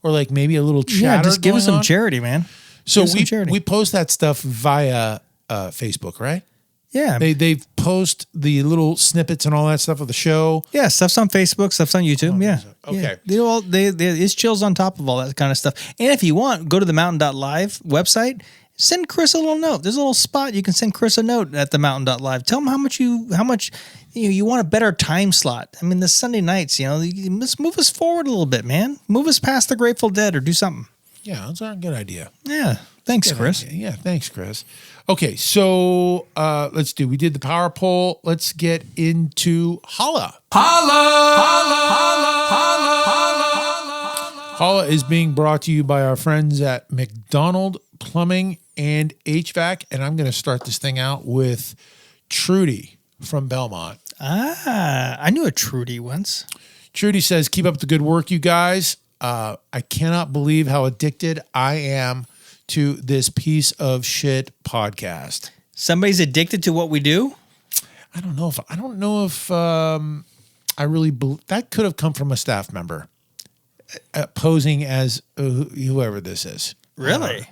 or like maybe a little chatter. Yeah, just give us some charity, man. So Do some charity. we post that stuff via Facebook, right? Yeah. They post the little snippets and all that stuff of the show. Yeah, stuff's on Facebook, stuff's on YouTube. Yeah. Okay. Yeah. They do all it's chills on top of all that kind of stuff. And if you want, go to the mountain.live website, send Chris a little note. There's a little spot you can send Chris a note at the mountain.live. Tell him how much you want a better time slot. I mean, the Sunday nights, let's move us forward a little bit, man. Move us past the Grateful Dead or do something. Yeah, that's a good idea. Yeah. Thanks, Chris. Idea. Yeah, thanks, Chris. Okay, so we did the power poll. Let's get into Holla. Holla is being brought to you by our friends at McDonald Plumbing and HVAC. And I'm going to start this thing out with Trudy from Belmont. I knew a Trudy once. Trudy says, keep up the good work, you guys. I cannot believe how addicted I am to this piece of shit podcast. Somebody's addicted to what we do? I don't know if I really that could have come from a staff member posing as whoever this is. Really?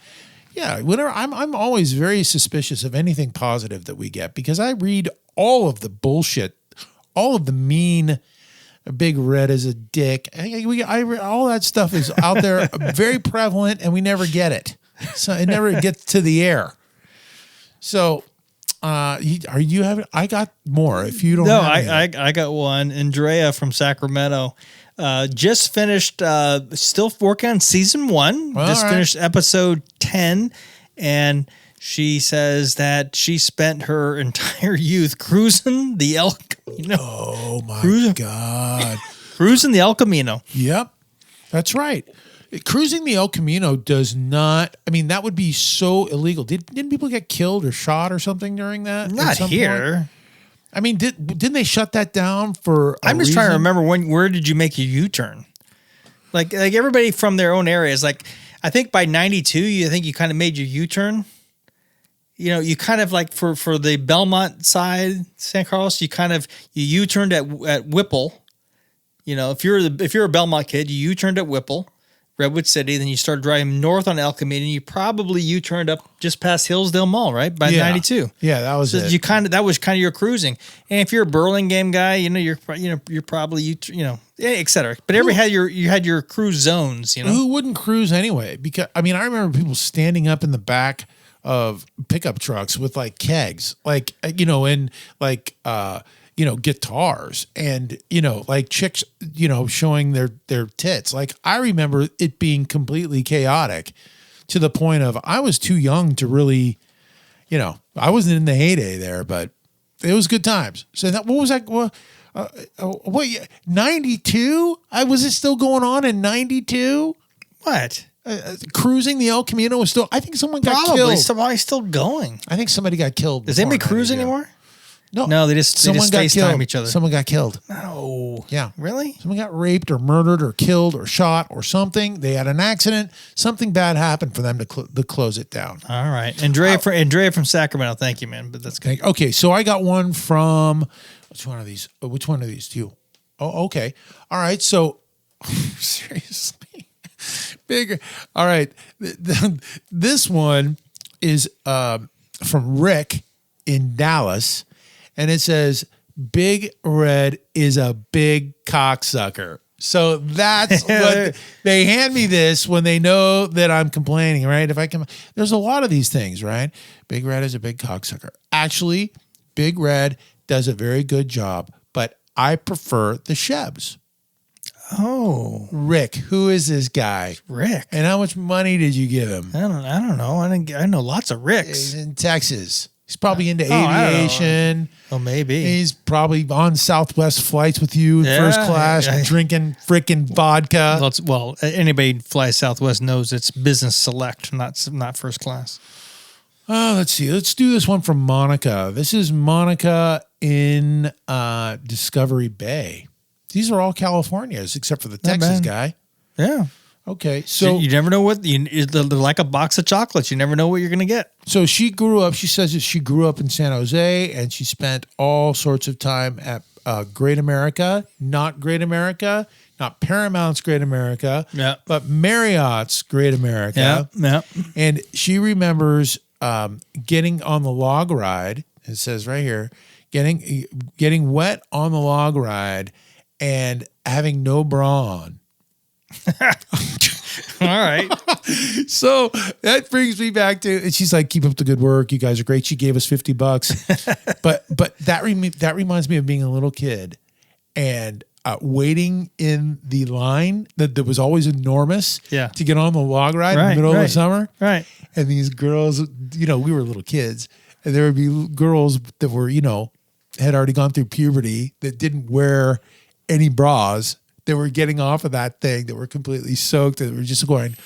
Yeah. Whenever I'm always very suspicious of anything positive that we get because I read all of the bullshit, all of the mean. Big Red is a dick. All that stuff is out there, very prevalent, and we never get it. So it never gets to the air. So, are you having? I got more. If you don't, no, have I got one. Andrea from Sacramento just finished. Still working on season 1. Well, just all right. finished episode 10, and she says that she spent her entire youth cruising the El Camino. Oh my God. Cruising the El Camino. Yep. That's right. Cruising the El Camino does not, I mean, that would be so illegal. Didn't people get killed or shot or something during that? Not here. Point? I mean, didn't they shut that down for I'm just trying to remember where did you make your U-turn? Like everybody from their own areas. Like, I think by 92, I think you kind of made your U-turn. You kind of like for the Belmont side, San Carlos, you U-turned at Whipple. If you're a Belmont kid, you U-turned at Whipple, Redwood City, then you started driving north on El Camino, and you probably U-turned up just past Hillsdale Mall, right? By 92. Yeah, that was it. That was kind of your cruising. And if you're a Burlingame guy, you're probably et cetera. But you had your cruise zones, Who wouldn't cruise anyway? Because I remember people standing up in the back of pickup trucks with like kegs, guitars and, like chicks, showing their tits. Like I remember it being completely chaotic to the point of I was too young to really, I wasn't in the heyday there, but it was good times. So what was that? What 92? Was it still going on in 92? What? Cruising the El Camino was still. I think someone got killed. Probably somebody's still going. I think somebody got killed. Does anybody cruise anymore? No, they just got FaceTime killed. each other. Someone got killed. No. Yeah. Really? Someone got raped or murdered or killed or shot or something. They had an accident. Something bad happened for them to close it down. All right. Andrea from Sacramento. Thank you, man. But that's good. Okay, so I got one from which one of these do you? Oh, okay. All right. So seriously. Bigger. All right. This one is from Rick in Dallas, and it says, Big Red is a big cocksucker. So that's what they hand me this when they know that I'm complaining, right? There's a lot of these things, right? Big Red is a big cocksucker. Actually, Big Red does a very good job, but I prefer the Chevs. Oh, Rick, who is this guy? Rick. And how much money did you give him? I don't know. I know lots of Ricks. He's in Texas. He's probably into aviation. Oh, maybe. He's probably on Southwest flights with you in first class, drinking freaking vodka. Well, anybody who flies Southwest knows it's business select, not first class. Let's see. Let's do this one from Monica. This is Monica in Discovery Bay. These are all Californias except for the Texas guy. Yeah. Okay. So you never know they're like a box of chocolates. You never know what you're going to get. So she says that she grew up in San Jose and she spent all sorts of time at Great America, not not Paramount's Great America, Yeah. but Marriott's Great America. Yeah. And she remembers getting on the log ride. It says right here, getting wet on the log ride and having no bra on. All right. So that brings me back to, and she's like, keep up the good work. You guys are great. She gave us $50. but that reminds me of being a little kid and waiting in the line that was always enormous to get on the log ride in the middle of the summer. Right. And these girls, we were little kids, and there would be girls that were, had already gone through puberty that didn't wear any bras. They were getting off of that thing that were completely soaked and were just going,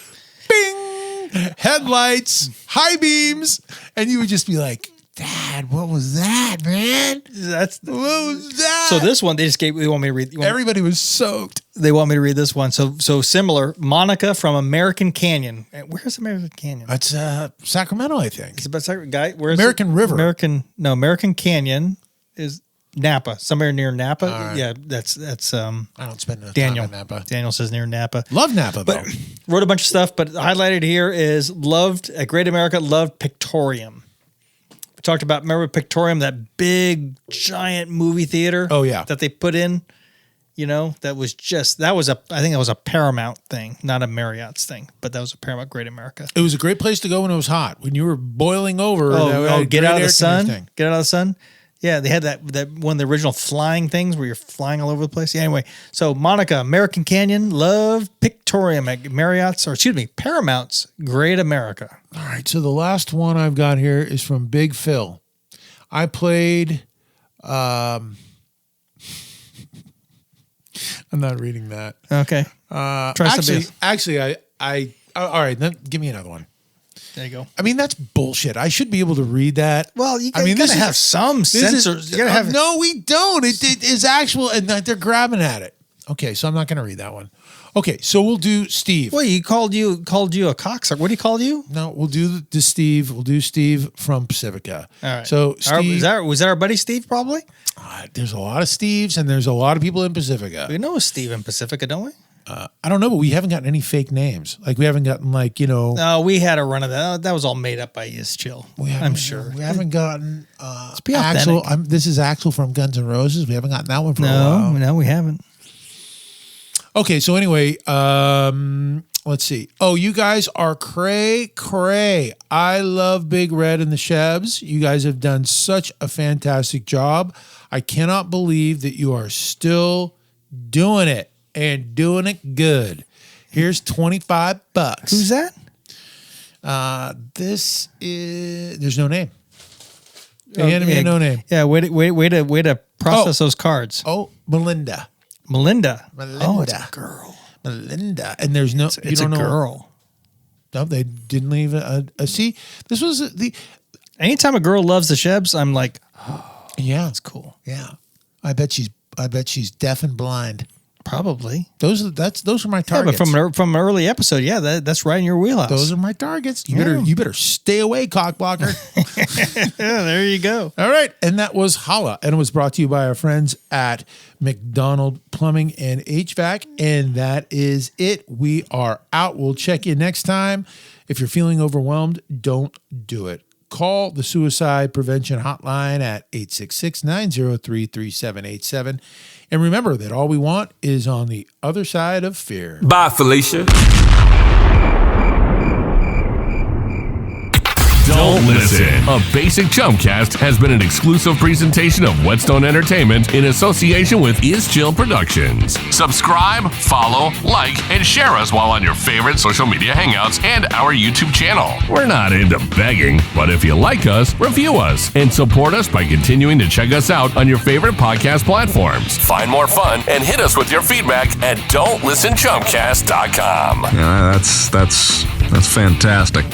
bing, headlights, high beams. And you would just be like, Dad, what was that, man? What was that? So this one, they want me to read. Everybody was soaked. They want me to read this one. So similar, Monica from American Canyon. Where's American Canyon? That's Sacramento, I think. It's about guy. Where's American River? American Canyon is Napa, somewhere near Napa. Right. Yeah, that's I don't spend enough Daniel. time in Napa. Daniel says near Napa. Love Napa, though. But wrote a bunch of stuff, but highlighted here is loved at Great America, loved Pictorium. We talked about, remember Pictorium, that big giant movie theater? Oh, yeah. That they put in, that was I think it was a Paramount thing, not a Marriott's thing, but that was a Paramount Great America. It was a great place to go when it was hot. When you were boiling over. Get out of the sun. Get out of the sun. Yeah, they had that one of the original flying things where you're flying all over the place. Yeah, anyway, so Monica, American Canyon, loved Pictorium at Paramount's Great America. All right, so the last one I've got here is from Big Phil. I played, I'm not reading that. Okay. Actually, I all right, then give me another one. There you go. I mean, that's bullshit. I should be able to read that. Well, you gotta have some sensors. You gotta have. No, we don't. It is actual, and they're grabbing at it. Okay, so I'm not going to read that one. Okay, so we'll do Steve. Well, he called you a cocksucker. What did he call you? No, we'll do the Steve. We'll do Steve from Pacifica. All right. So Steve, was that our buddy Steve? Probably. There's a lot of Steves, and there's a lot of people in Pacifica. We know a Steve in Pacifica, don't we? I don't know, but we haven't gotten any fake names. Like we haven't gotten No, we had a run of that. That was all made up by Is Chill. I'm sure. We haven't gotten be Axel. This is Axel from Guns N' Roses. We haven't gotten that one for a while. No, we haven't. Okay, so anyway, let's see. Oh, you guys are cray. I love Big Red and the Chebs. You guys have done such a fantastic job. I cannot believe that you are still doing it. And doing it good. Here's $25. Who's that? This is. There's no name. They handed me no name. Yeah, way to process those cards. Oh, Melinda. Oh, it's a girl. Melinda, and there's no. It's a girl. No, they didn't leave a. See, this was the. Anytime a girl loves the Chebs, I'm like, oh, yeah, that's cool. Yeah, I bet she's deaf and blind. Probably. Those are my targets. Yeah, but from an early episode, that's right in your wheelhouse. Those are my targets. You better stay away, cockblocker. Yeah, there you go. All right, and that was Holla, and it was brought to you by our friends at McDonald Plumbing and HVAC, and that is it. We are out. We'll check you next time. If you're feeling overwhelmed, don't do it. Call the Suicide Prevention Hotline at 866-903-3787. And remember that all we want is on the other side of fear. Bye, Felicia. Don't listen. A Basic Chumcast has been an exclusive presentation of Whetstone Entertainment in association with Is Chill Productions. Subscribe, follow, like, and share us while on your favorite social media hangouts and our YouTube channel. We're not into begging, but if you like us, review us and support us by continuing to check us out on your favorite podcast platforms. Find more fun and hit us with your feedback at don'tlistenchumcast.com. Yeah, that's fantastic.